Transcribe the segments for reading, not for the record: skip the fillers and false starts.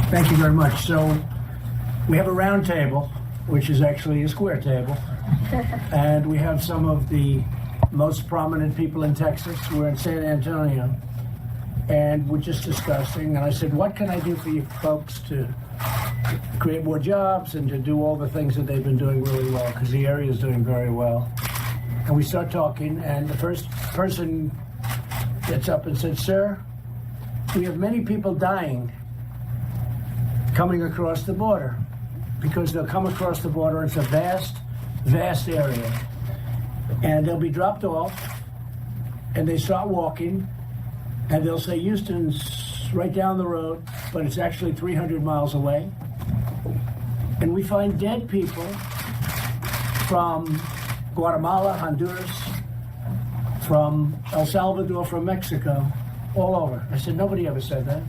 Thank you very much. So we have a round table, which is actually a square table, and we have some of the most prominent people in Texas. We're in San Antonio, and we're just discussing, and I said, what can I do for you folks to create more jobs and to do all the things that they've been doing really well, because the area is doing very well. And we start talking, and the first person gets up and said, sir, we have many people dying coming across the border, because they'll come across the border. It's a vast, vast area. And they'll be dropped off, and they start walking, and they'll say, Houston's right down the road, but it's actually 300 miles away. And we find dead people from Guatemala, Honduras, from El Salvador, from Mexico, all over. I said, nobody ever said that.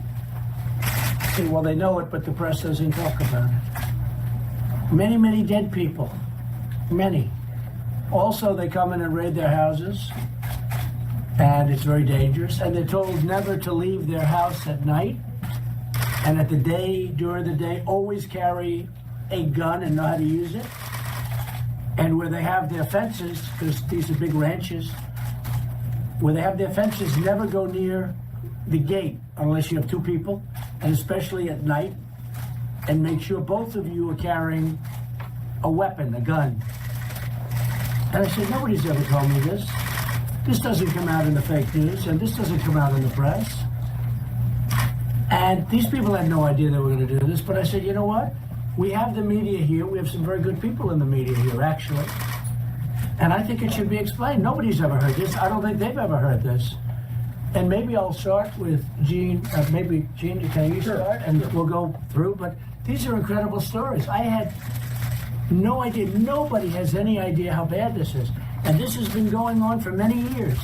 I said, well, they know it, but the press doesn't talk about it. Many, many dead people. Many. Also, they come in and raid their houses, and it's very dangerous. And they're told never to leave their house at night. And at the day, during the day, always carry a gun and know how to use it. And where they have their fences, because these are big ranches, where they have their fences, never go near the gate unless you have two people, and especially at night. And make sure both of you are carrying a weapon, a gun. And I said, nobody's ever told me this. This doesn't come out in the fake news, and this doesn't come out in the press. And these people had no idea they were going to do this, but I said, you know what? We have the media here. We have some very good people in the media here, actually. And I think it should be explained. Nobody's ever heard this. I don't think they've ever heard this. And maybe I'll start with Gene. Maybe, Gene, can you start? And we'll go through. But these are incredible stories. I had no idea. Nobody has any idea how bad this is. And this has been going on for many years.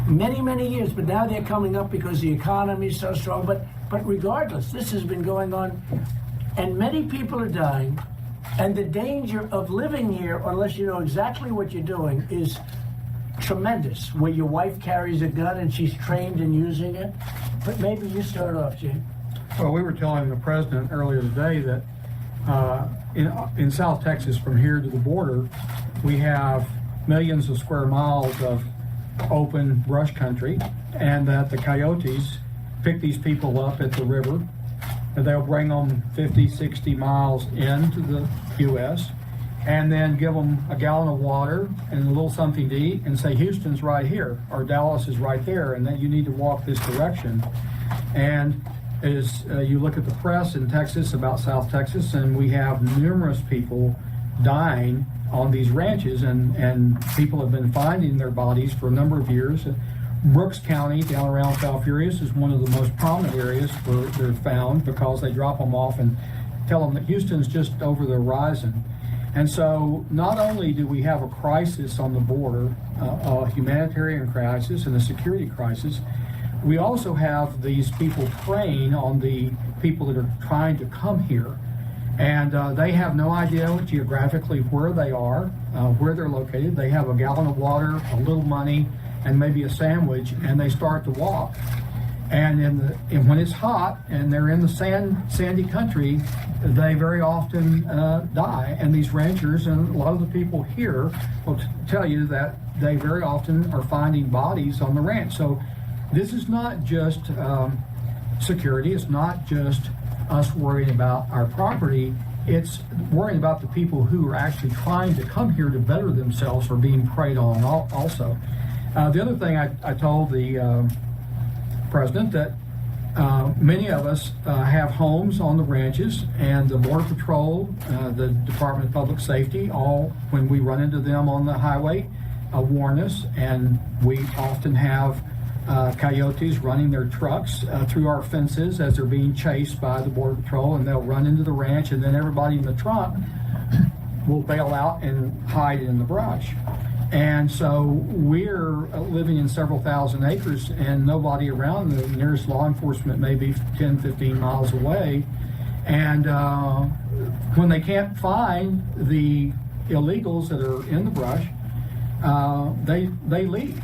Many, many years. But now they're coming up because the economy is so strong. But regardless, this has been going on. And many people are dying. And the danger of living here, unless you know exactly what you're doing, is tremendous. Where your wife carries a gun and she's trained in using it. But maybe you start off, Gene. Well, we were telling the president earlier today that in South Texas, from here to the border, we have millions of square miles of open brush country, and that the coyotes pick these people up at the river, and they'll bring them 50, 60 miles into the U.S., and then give them a gallon of water and a little something to eat and say, Houston's right here, or Dallas is right there, and that you need to walk this direction. And as you look at the press in Texas about South Texas, and we have numerous people dying on these ranches, and people have been finding their bodies for a number of years. Brooks County, down around Falfurrias, is one of the most prominent areas where they're found, because they drop them off and tell them that Houston's just over the horizon. And so not only do we have a crisis on the border, a humanitarian crisis and a security crisis, we also have these people preying on the people that are trying to come here. And they have no idea geographically where they are, where they're located. They have a gallon of water, a little money, and maybe a sandwich, and they start to walk. And when it's hot and they're in the sandy country, they very often die. And these ranchers and a lot of the people here will tell you that they very often are finding bodies on the ranch. So this is not just security. It's not just us worrying about our property. It's worrying about the people who are actually trying to come here to better themselves or being preyed on also. The other thing I told the president, that many of us have homes on the ranches, and the Border Patrol, the Department of Public Safety, all, when we run into them on the highway, warn us, and we often have coyotes running their trucks through our fences as they're being chased by the Border Patrol, and they'll run into the ranch, and then everybody in the trunk will bail out and hide in the brush. And so we're living in several thousand acres, and nobody around. The nearest law enforcement may be 10, 15 miles away. And when they can't find the illegals that are in the brush, they leave.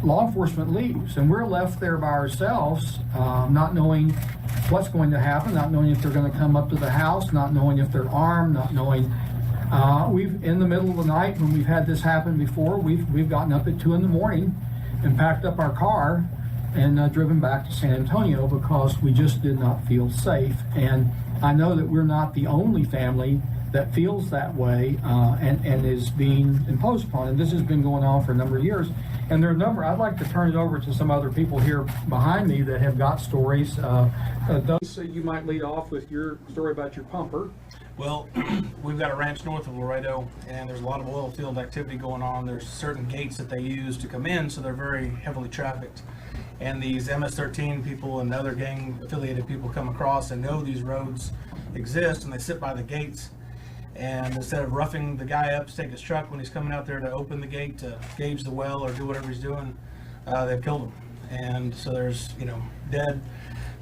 Law enforcement leaves, and we're left there by ourselves, not knowing what's going to happen, not knowing if they're going to come up to the house, not knowing if they're armed, not knowing. We've in the middle of the night when we've had this happen before, we've gotten up at 2 a.m. and packed up our car and driven back to San Antonio because we just did not feel safe. And I know that we're not the only family that feels that way and is being imposed upon. And this has been going on for a number of years. And there are a number, I'd like to turn it over to some other people here behind me that have got stories. Those, you might lead off with your story about your pumper. Well, we've got a ranch north of Laredo, and there's a lot of oil field activity going on. There's certain gates that they use to come in, so they're very heavily trafficked. And these MS-13 people and other gang-affiliated people come across and know these roads exist, and they sit by the gates. And instead of roughing the guy up to take his truck when he's coming out there to open the gate to gauge the well or do whatever he's doing, they've killed him. And so there's, dead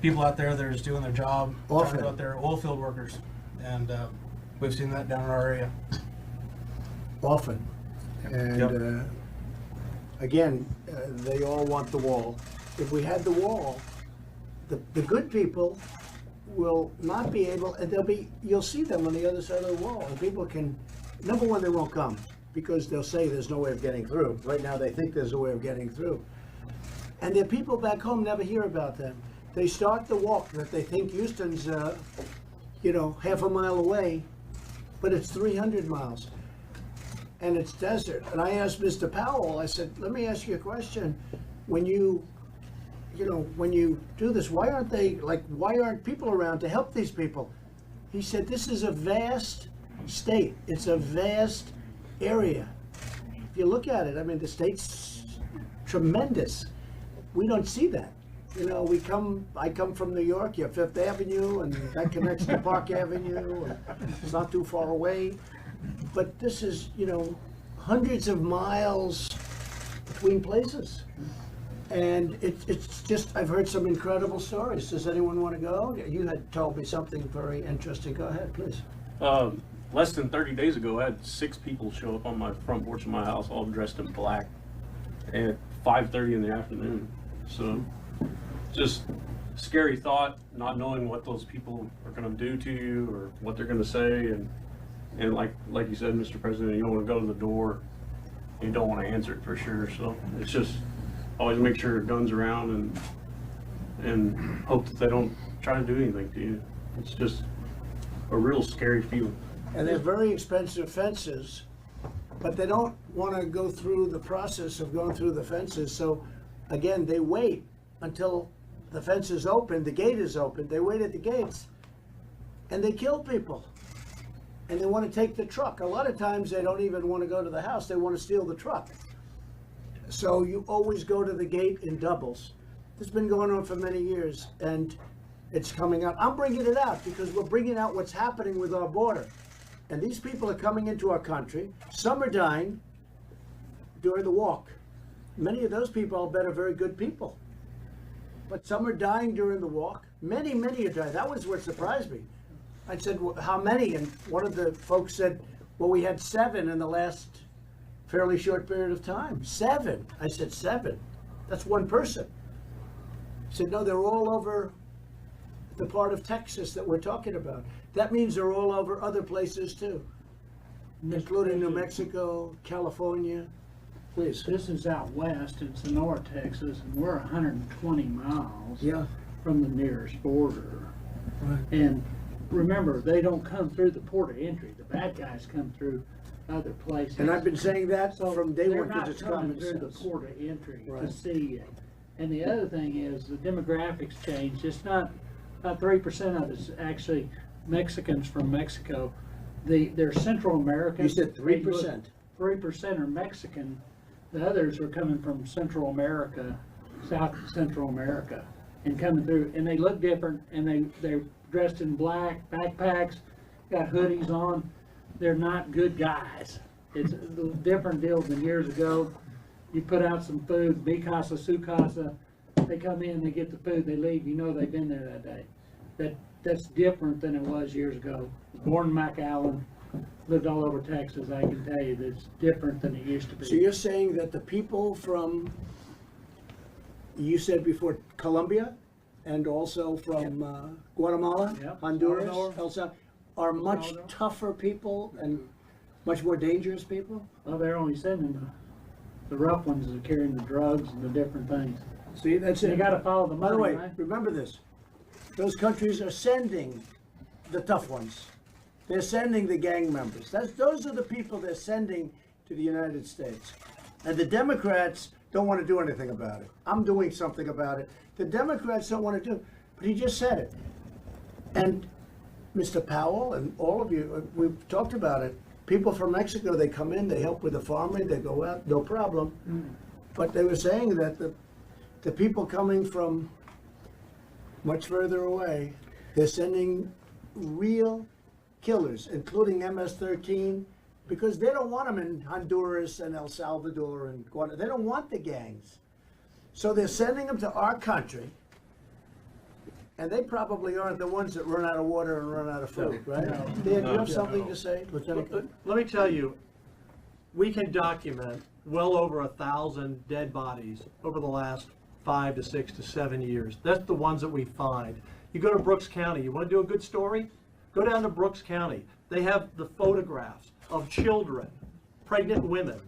people out there that are just doing their job, trying to go out there, oil field workers. And we've seen that down in our area. Often. And again, they all want the wall. If we had the wall, the good people will not be able, and you'll see them on the other side of the wall. And people can, number one, they won't come because they'll say there's no way of getting through. Right now they think there's a way of getting through. And the people back home never hear about them. They start the walk that they think Houston's half a mile away, but it's 300 miles. And it's desert. And I asked Mr. Powell, I said, let me ask you a question. When you do this, why aren't people around to help these people? He said, this is a vast state. It's a vast area. If you look at it, I mean, the state's tremendous. We don't see that. I come from New York, you have Fifth Avenue, and that connects to Park Avenue, and it's not too far away. But this is, hundreds of miles between places. And it's just, I've heard some incredible stories. Does anyone want to go? You had told me something very interesting. Go ahead, please. Less than 30 days ago, I had 6 people show up on my front porch of my house, all dressed in black, at 5:30 in the afternoon. So, just scary thought, not knowing what those people are going to do to you or what they're going to say, and like you said, Mr. President, you don't want to go to the door, you don't want to answer it for sure. So it's just always make sure your gun's around and hope that they don't try to do anything to you. It's just a real scary feeling. And they're very expensive fences, but they don't want to go through the process of going through the fences. So again, they wait until the fence is open, the gate is open. They wait at the gates and they kill people. And they want to take the truck. A lot of times they don't even want to go to the house, they want to steal the truck. So you always go to the gate in doubles. This has been going on for many years, and it's coming out. I'm bringing it out because we're bringing out what's happening with our border. And these people are coming into our country. Some are dying during the walk. Many of those people, I'll bet, are very good people. But some are dying during the walk. Many are dying. That was what surprised me. I said, well, how many? And one of the folks said, well, we had 7 in the last fairly short period of time. 7. I said, 7? That's one person. He said, no, they're all over the part of Texas that we're talking about. That means they're all over other places too, including New Mexico, California. Please. This is out west in Sonora, Texas, and we're 120 miles from the nearest border. Right. And remember, they don't come through the port of entry. The bad guys come through other places. And I've been saying that from day one because it's they're not common coming through sense. the port of entry Right. to see it. And the other thing is the demographics changed. It's not about 3% of it's actually Mexicans from Mexico. They're Central American. You said 3%. 3% are Mexican. The others are coming from Central America, South Central America, and coming through. And they look different, and they're dressed in black, backpacks, got hoodies on. They're not good guys. It's a different deal than years ago. You put out some food, mi casa, su casa. They come in, they get the food, they leave. You know they've been there that day. That's different than it was years ago. Born in McAllen, lived all over Texas. I can tell you that it's different than it used to be. So you're saying that the people from, you said before, Colombia? and also from Guatemala, Yep. Honduras, Salvador. El Salvador, are much Salvador. tougher people and much more dangerous people. Well, they're only sending the rough ones that are carrying the drugs and the different things. See, that's You it. gotta follow the By the money, way, right? remember this. Those countries are sending the tough ones. They're sending the gang members. Those are the people they're sending to the United States. And the Democrats don't want to do anything about it. I'm doing something about it. The Democrats don't want to do it. But he just said it. And Mr. Powell and all of you, we've talked about it. People from Mexico, they come in, they help with the farming, they go out, no problem. But they were saying that the people coming from much further away, they're sending real killers, including MS-13, because they don't want them in Honduras and El Salvador and Guatemala. They don't want the gangs. So they're sending them to our country, and they probably aren't the ones that run out of water and run out of food, right? No. Dan, do you have something to say, Lieutenant? Let me tell you, we can document well over 1,000 dead bodies over the last 5 to 6 to 7 years. That's the ones that we find. You go to Brooks County, you want to do a good story? Go down to Brooks County. They have the photographs of children, pregnant women,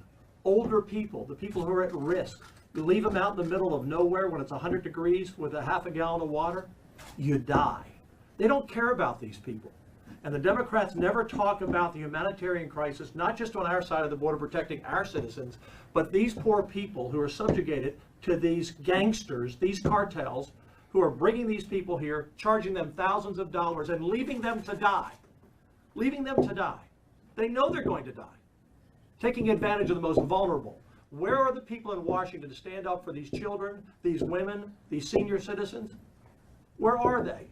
older people, the people who are at risk. You leave them out in the middle of nowhere when it's 100 degrees with a half a gallon of water, you die. They don't care about these people. And the Democrats never talk about the humanitarian crisis, not just on our side of the border protecting our citizens, but these poor people who are subjugated to these gangsters, these cartels, who are bringing these people here, charging them thousands of dollars and leaving them to die. Leaving them to die. They know they're going to die. Taking advantage of the most vulnerable. Where are the people in Washington to stand up for these children, these women, these senior citizens? Where are they?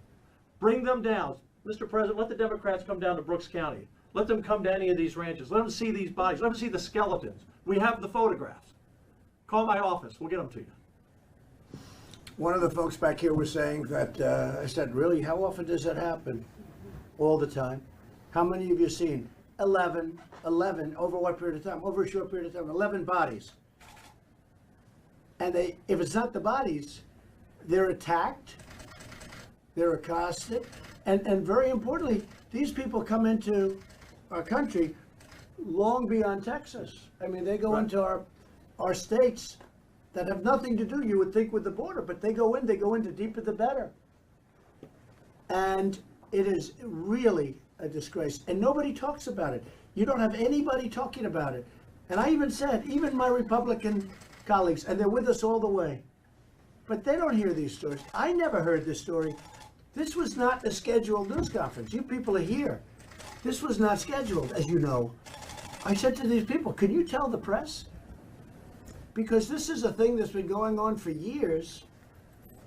Bring them down. Mr. President, let the Democrats come down to Brooks County. Let them come to any of these ranches. Let them see these bodies. Let them see the skeletons. We have the photographs. Call my office. We'll get them to you. One of the folks back here was saying that, I said, really, how often does that happen? All the time. How many have you seen? 11, over what period of time? Over a short period of time, 11 bodies. And if it's not the bodies, they're attacked, they're accosted, and very importantly, these people come into our country long beyond Texas. I mean, they go into our states that have nothing to do, you would think, with the border, but they go into deeper the better. And it is really a disgrace. And nobody talks about it. You don't have anybody talking about it. And I even said, even my Republican colleagues, and they're with us all the way, but they don't hear these stories. I never heard this story. This was not a scheduled news conference. You people are here. This was not scheduled, as you know. I said to these people, can you tell the press? Because this is a thing that's been going on for years.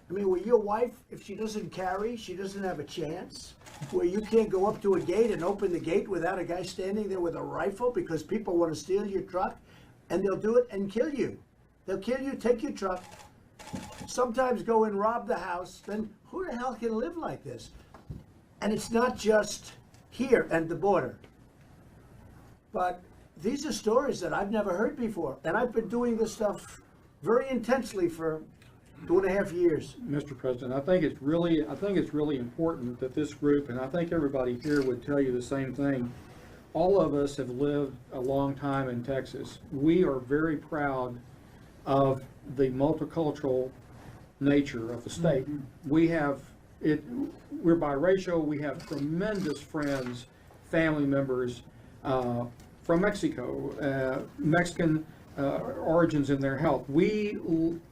I mean, where your wife, if she doesn't carry, she doesn't have a chance. Where you can't go up to a gate and open the gate without a guy standing there with a rifle because people want to steal your truck, and they'll do it and kill you. They'll kill you, take your truck, sometimes go and rob the house. Then who the hell can live like this? And it's not just here and the border. But these are stories that I've never heard before. And I've been doing this stuff very intensely for 2.5 years. Mr. President, I think it's really important that this group, and I think everybody here would tell you the same thing. All of us have lived a long time in Texas. We are very proud of the multicultural nature of the state. We have it. We're biracial. We have tremendous friends, family members from Mexico, Mexican origins in their health. We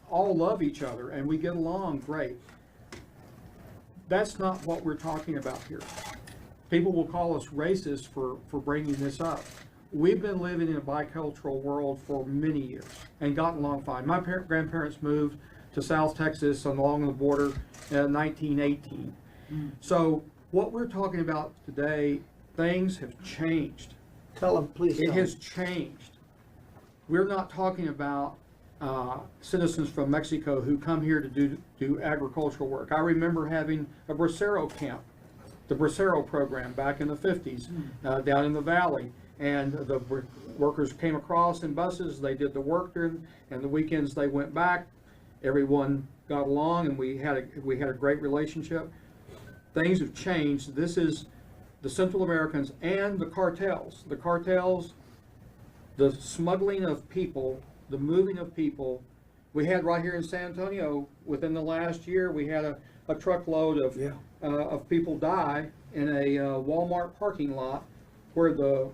all love each other and we get along great. That's not what we're talking about here. People will call us racist for bringing this up. We've been living in a bicultural world for many years and gotten along fine. My grandparents moved to South Texas along the border in 1918. So what we're talking about today, things have changed. Tell them, please. It has changed. We're not talking about citizens from Mexico who come here to do agricultural work. I remember having a bracero camp, the bracero program back in the 50s down in the valley. And the workers came across in buses, they did the work during, and the weekends they went back. everyone got along and we had a great relationship. Things have changed. This is the Central Americans and the cartels. The cartels, the smuggling of people, the moving of people. We had right here in San Antonio, within the last year, we had a truckload of people die in a Walmart parking lot where the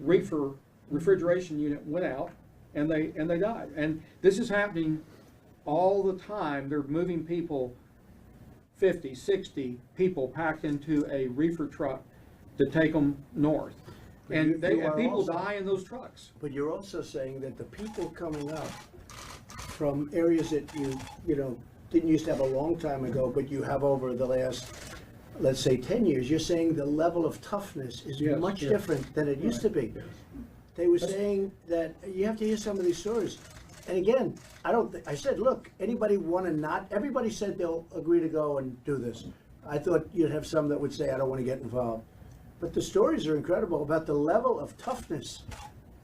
refrigeration unit went out and they died. And this is happening all the time. They're moving people, 50, 60 people packed into a reefer truck to take them north. But And you are people also- die in those trucks. But you're also saying that the people coming up from areas that you know, didn't used to have a long time ago, but you have over the last, let's say, 10 years, you're saying the level of toughness is Yes, much yes. different than it used to be. They were saying that you have to hear some of these stories. And again, I said, look, anybody want to not, everybody said they'll agree to go and do this. I thought you'd have some that would say, I don't want to get involved. But the stories are incredible about the level of toughness,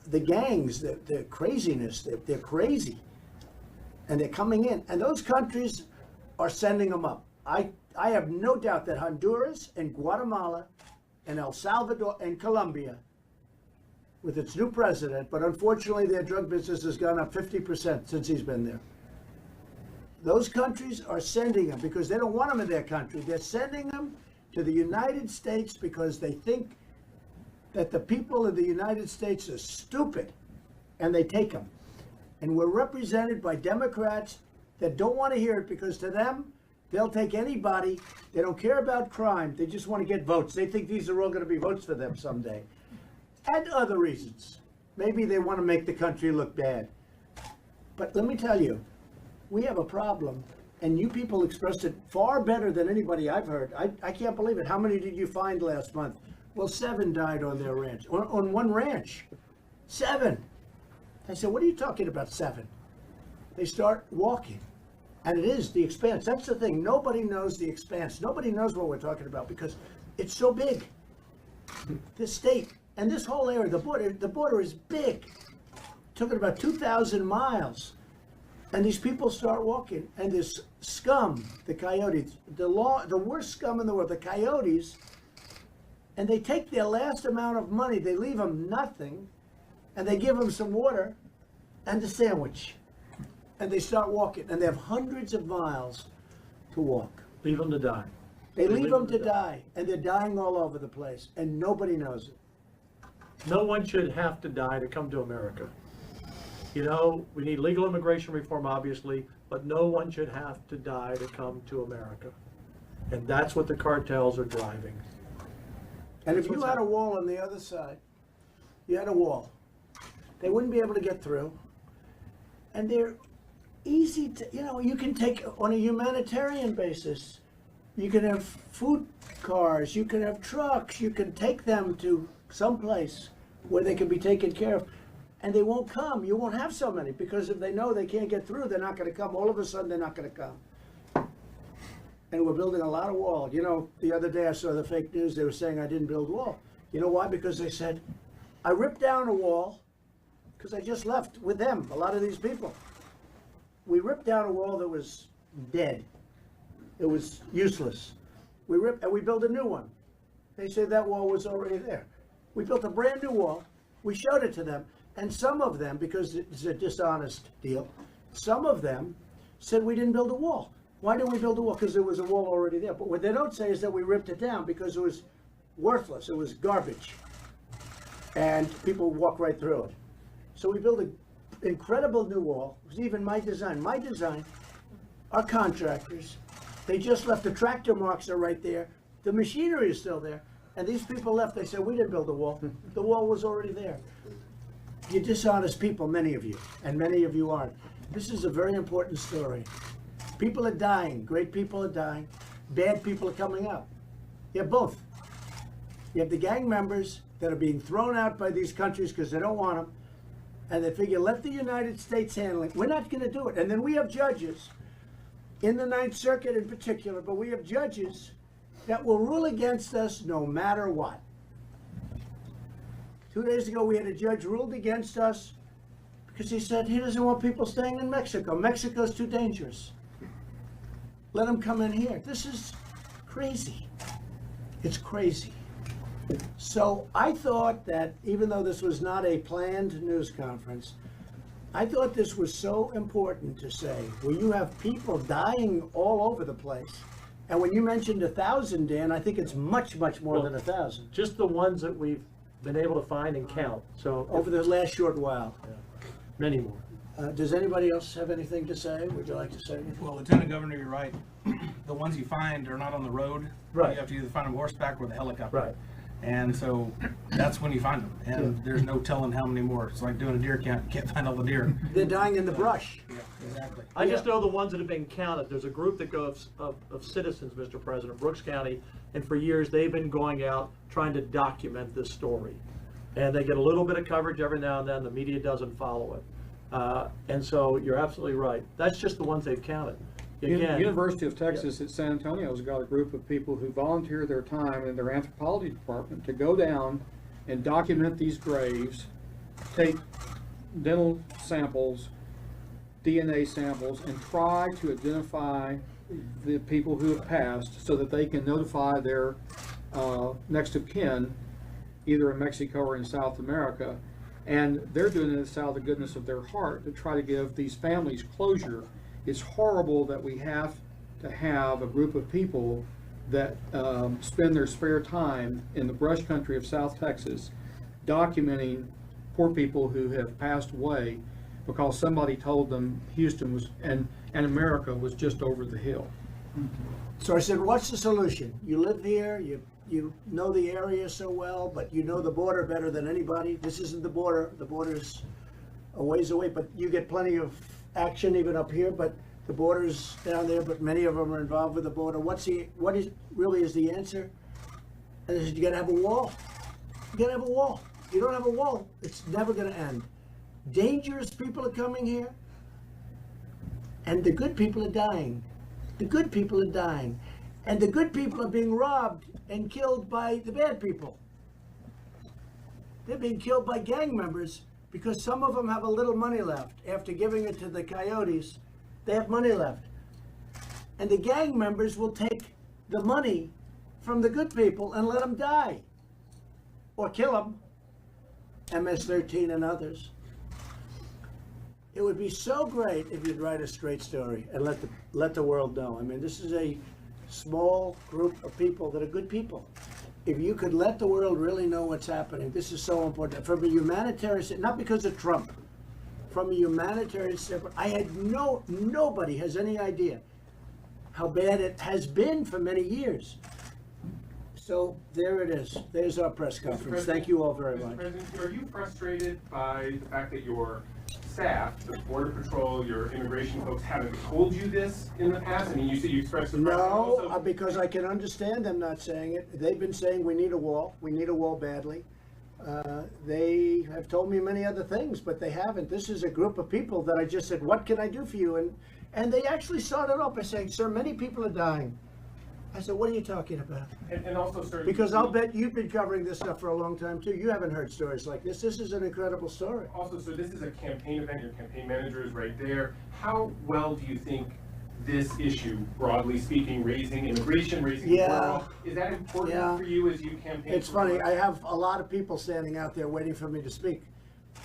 the gangs, the craziness, they're crazy. And they're coming in. And those countries are sending them up. I have no doubt that Honduras and Guatemala and El Salvador and Colombia, with its new president, but unfortunately their drug business has gone up 50% since he's been there. Those countries are sending them because they don't want them in their country. They're sending them to the United States because they think that the people of the United States are stupid, and they take them. And we're represented by Democrats that don't want to hear it because to them, they'll take anybody. They don't care about crime. They just want to get votes. They think these are all going to be votes for them someday. And other reasons. Maybe they want to make the country look bad. But let me tell you, we have a problem, and you people expressed it far better than anybody I've heard. I can't believe it. How many did you find last month? Well, 7 died on their ranch, on one ranch. 7. I said, what are you talking about, 7? They start walking. And it is the expanse. That's the thing. Nobody knows the expanse. Nobody knows what we're talking about because it's so big. This state and this whole area, the border is big. Talking about 2,000 miles. And these people start walking. And this scum, the coyotes, the worst scum in the world, the coyotes, and they take their last amount of money. They leave them nothing. And they give them some water and a sandwich. And they start walking. And they have hundreds of miles to walk. Leave them to die. They leave them to die. And they're dying all over the place. And nobody knows it. No one should have to die to come to America. You know, we need legal immigration reform, obviously, but no one should have to die to come to America. And that's what the cartels are driving. And if you had a wall on the other side, you had a wall, they wouldn't be able to get through. And they're easy to, you know, you can take on a humanitarian basis. You can have food cars, you can have trucks, you can take them to someplace where they can be taken care of. And they won't come. You won't have so many because if they know they can't get through, they're not going to come. All of a sudden, they're not going to come. And we're building a lot of wall. You know, the other day I saw the fake news. They were saying I didn't build wall. You know why? Because they said, I ripped down a wall because I just left with them, a lot of these people. We ripped down a wall that was dead. It was useless. We ripped and we built a new one. They said that wall was already there. We built a brand new wall. We showed it to them. And some of them, because it's a dishonest deal, some of them said we didn't build a wall. Why didn't we build a wall? Because there was a wall already there. But what they don't say is that we ripped it down because it was worthless. It was garbage. And people walk right through it. So we built an incredible new wall. It was even my design. My design, our contractors, they just left. The tractor marks are right there. The machinery is still there. And these people left. They said, we didn't build the wall. The wall was already there. You're dishonest people, many of you, and many of you aren't. This is a very important story. People are dying. Great people are dying. Bad people are coming up. You have both. You have the gang members that are being thrown out by these countries because they don't want them, and they figure, let the United States handle it. We're not going to do it. And then we have judges, in the Ninth Circuit in particular, but we have judges that will rule against us no matter what. 2 days ago, we had a judge ruled against us because he said he doesn't want people staying in Mexico. Mexico's too dangerous. let them come in here. This is crazy. It's crazy. So I thought that even though this was not a planned news conference, I thought this was so important to say, where you have people dying all over the place. And when you mentioned 1,000, Dan, I think it's much, much more than 1,000 Just the ones that we've been able to find and count, so over the last short while. many more. Does anybody else have anything to say? Would you like to say anything? Well, Lieutenant Governor, you're right. The ones you find are not on the road. Right. You have to either find them horseback or the helicopter. Right. And so that's when you find them. And there's no telling how many more. It's like doing a deer count. You can't find all the deer. They're dying in the brush. Yeah, exactly. I just know the ones that have been counted. There's a group that goes of citizens, Mr. President, Brooks County, and for years they've been going out trying to document this story. And they get a little bit of coverage every now and then. The media doesn't follow it. And so you're absolutely right. That's just the ones they've counted. Again, University of Texas at San Antonio's got a group of people who volunteer their time in their anthropology department to go down and document these graves, take dental samples, DNA samples, and try to identify the people who have passed so that they can notify their next of kin, either in Mexico or in South America. And they're doing this out of the goodness of their heart to try to give these families closure. It's horrible that we have to have a group of people that spend their spare time in the brush country of South Texas documenting poor people who have passed away because somebody told them Houston was, and America was just over the hill. So I said, what's the solution? You live here, you know the area so well, but you know the border better than anybody. This isn't the border's a ways away, but you get plenty of action even up here, but the border's down there, but many of them are involved with the border. What is really is the answer? And I said, you gotta have a wall. You gotta have a wall. If you don't have a wall, it's never gonna end. Dangerous people are coming here, and the good people are dying. The good people are dying. And the good people are being robbed and killed by the bad people. They're being killed by gang members because some of them have a little money left. After giving it to the coyotes, they have money left. And the gang members will take the money from the good people and let them die. Or kill them. MS-13 and others. It would be so great if you'd write a straight story and let the world know. I mean, this is a small group of people that are good people. If you could let the world really know what's happening, this is so important. From a humanitarian, not because of Trump, from a humanitarian standpoint, I had nobody has any idea how bad it has been for many years. So there it is. There's our press conference. Thank you all very much. Mr. President, are you frustrated by the fact that your staff, the Border Patrol, your immigration folks haven't told you this in the past? I mean, you said you expressed the No, because I can understand them not saying it. They've been saying we need a wall. We need a wall badly. They have told me many other things, but they haven't. This is a group of people that I just said, what can I do for you? And they actually started off by saying, sir, many people are dying. I said, what are you talking about? And also, sir, Because I'll bet you've been covering this stuff for a long time too. You haven't heard stories like this. This is an incredible story. also, so this is a campaign event. Your campaign manager is right there. How well do you think this issue, broadly speaking, raising immigration, raising the world, is that important for you as you campaign? It's funny. I have a lot of people standing out there waiting for me to speak,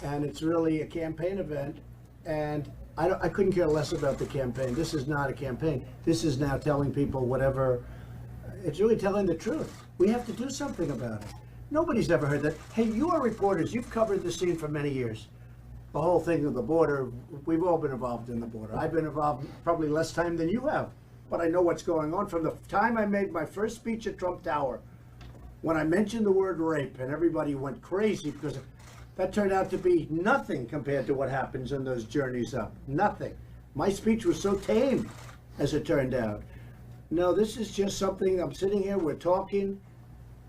and it's really a campaign event. And I couldn't care less about the campaign. This is not a campaign. This is now telling people whatever. It's really telling the truth. We have to do something about it. Nobody's ever heard that. Hey, you are reporters. You've covered the scene for many years. The whole thing of the border, we've all been involved in the border. I've been involved probably less time than you have, but I know what's going on. From the time I made my first speech at Trump Tower, when I mentioned the word rape, and everybody went crazy because that turned out to be nothing compared to what happens in those journeys up. Nothing. My speech was so tame, as it turned out. No, this is just something, I'm sitting here, we're talking.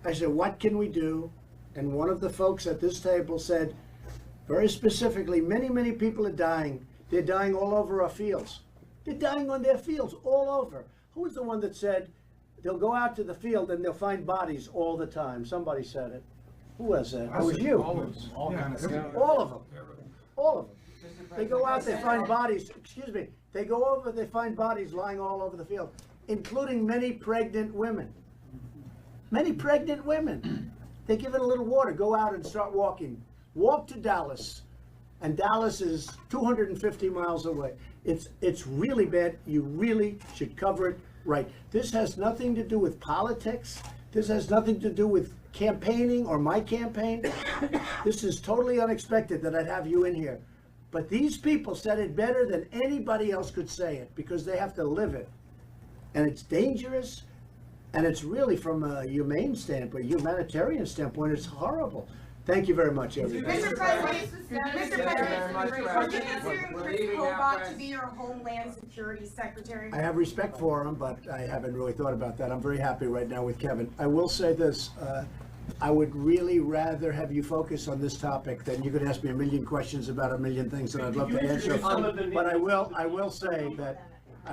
I said, what can we do? And one of the folks at this table said, very specifically, many, many people are dying. They're dying all over our fields. They're dying on their fields, all over. Who was the one that said, they'll go out to the field and they'll find bodies all the time? Somebody said it. Who was that? It was you. All kind of stuff. All of them. All of them. They go out, they find bodies, excuse me, they go over, they find bodies lying all over the field. including many pregnant women. Many pregnant women. They give it a little water, go out and start walking. Walk to Dallas. And Dallas is 250 miles away. It's really bad. You really should cover it right. This has nothing to do with politics. This has nothing to do with campaigning or my campaign. This is totally unexpected that I'd have you in here. But these people said it better than anybody else could say it because they have to live it. And it's dangerous. And it's really from a humane standpoint, humanitarian standpoint, it's horrible. Thank you very much, everybody. Mr. President, are you considering Chris Kobach to be your Homeland Security Secretary? I have respect for him, but I haven't really thought about that. I'm very happy right now with Kevin. I will say this, I would really rather have you focus on this topic than you could ask me a million questions about a million things that I'd love to answer. But I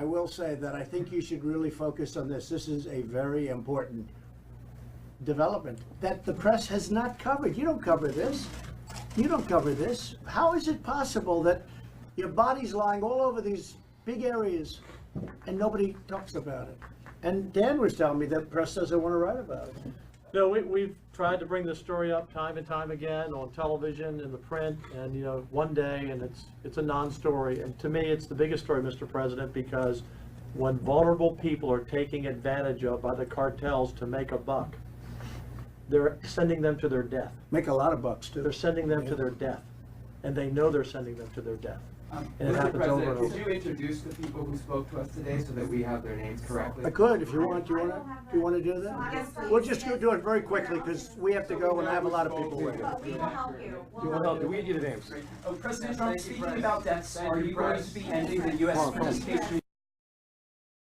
will say that I think you should really focus on this. This is a very important development that the press has not covered. You don't cover this. You don't cover this. How is it possible that your body's lying all over these big areas and nobody talks about it? And Dan was telling me that the press doesn't want to write about it. No, we've tried to bring this story up time and time again on television and the print, and you know, one day, and it's a non-story. And to me, it's the biggest story, Mr. President, because when vulnerable people are taken advantage of by the cartels to make a buck, they're sending them to their death. Make a lot of bucks too. They're sending them to their death, and they know they're sending them to their death. And it Mr. happens over President, and over. could you introduce the people who spoke to us today so that we have their names correctly? I could, if you want. Do you want to do that? We'll just do it very quickly because we have to go and I have a lot of people waiting. But we will help you. Do we need the names? President Trump, speaking about deaths, are you going to be ending the U.S. participation